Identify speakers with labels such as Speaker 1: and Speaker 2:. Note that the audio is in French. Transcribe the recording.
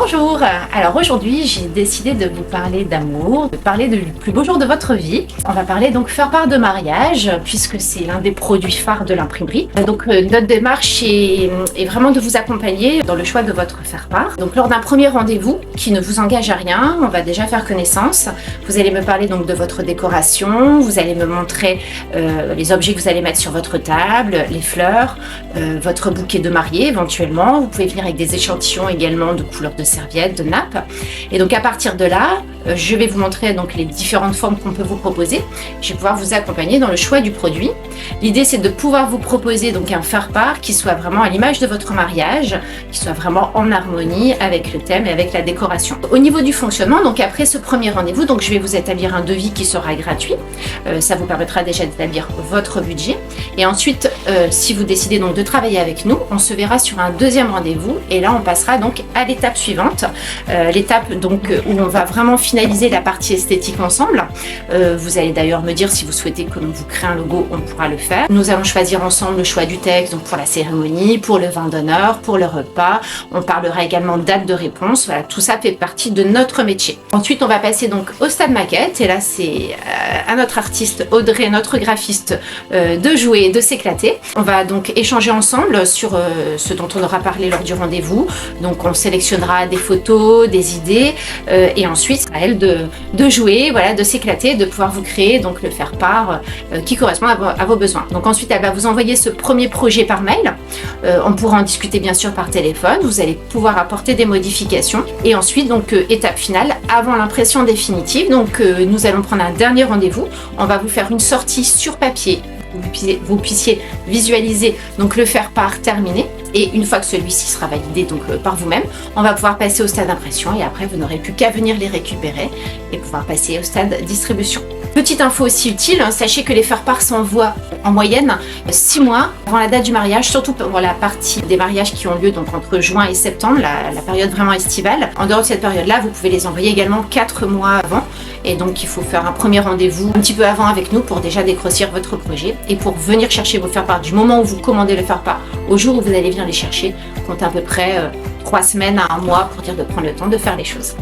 Speaker 1: Bonjour, alors aujourd'hui j'ai décidé de vous parler d'amour, de parler du plus beau jour de votre vie. On va parler donc faire-part de mariage puisque c'est l'un des produits phares de l'imprimerie. Donc notre démarche est vraiment de vous accompagner dans le choix de votre faire-part. Donc lors d'un premier rendez-vous qui ne vous engage à rien, on va déjà faire connaissance. Vous allez me parler donc de votre décoration, vous allez me montrer les objets que vous allez mettre sur votre table, les fleurs, votre bouquet de mariée éventuellement. Vous pouvez venir avec des échantillons également de couleurs de serviettes, de nappes. Et donc à partir de là, je vais vous montrer donc les différentes formes qu'on peut vous proposer. Je vais pouvoir vous accompagner dans le choix du produit. L'idée c'est de pouvoir vous proposer donc un faire-part qui soit vraiment à l'image de votre mariage, qui soit vraiment en harmonie avec le thème et avec la décoration. Au niveau du fonctionnement, donc après ce premier rendez-vous, donc je vais vous établir un devis qui sera gratuit. Ça vous permettra déjà d'établir votre budget. Et ensuite, si vous décidez donc de travailler avec nous, on se verra sur un deuxième rendez-vous et là on passera donc à l'étape suivante, l'étape donc où on va vraiment finaliser la partie esthétique ensemble. Vous allez d'ailleurs me dire si vous souhaitez que l'on vous crée un logo, on pourra le faire. Nous allons choisir ensemble le choix du texte donc pour la cérémonie, pour le vin d'honneur, pour le repas. On parlera également de date de réponse. Voilà, tout ça fait partie de notre métier. Ensuite, on va passer donc au stade maquette et là c'est à notre artiste Audrey, notre graphiste, de jouer, de s'éclater. On va donc échanger ensemble sur ce dont on aura parlé lors du rendez-vous. Donc on sélectionnera des photos, des idées et ensuite à elle de jouer, voilà, de s'éclater, de pouvoir vous créer donc le faire-part qui correspond à vos besoins. Donc ensuite elle va vous envoyer ce premier projet par mail. On pourra en discuter bien sûr par téléphone. Vous allez pouvoir apporter des modifications et ensuite donc étape finale avant l'impression définitive. Donc nous allons prendre un dernier rendez-vous. On va vous faire une sortie sur papier. Vous puissiez visualiser donc le faire-part terminé et une fois que celui-ci sera validé donc par vous-même, on va pouvoir passer au stade d'impression et après vous n'aurez plus qu'à venir les récupérer et pouvoir passer au stade distribution. Petite info aussi utile, sachez que les faire-part s'envoient en moyenne 6 mois avant la date du mariage, surtout pour la partie des mariages qui ont lieu donc entre juin et septembre, la période vraiment estivale. En dehors de cette période-là, vous pouvez les envoyer également 4 mois avant et donc il faut faire un premier rendez-vous un petit peu avant avec nous pour déjà dégrossir votre projet et pour venir chercher vos faire-part du moment où vous commandez le faire-part au jour où vous allez venir les chercher, comptez à peu près 3 semaines à 1 mois pour dire de prendre le temps de faire les choses.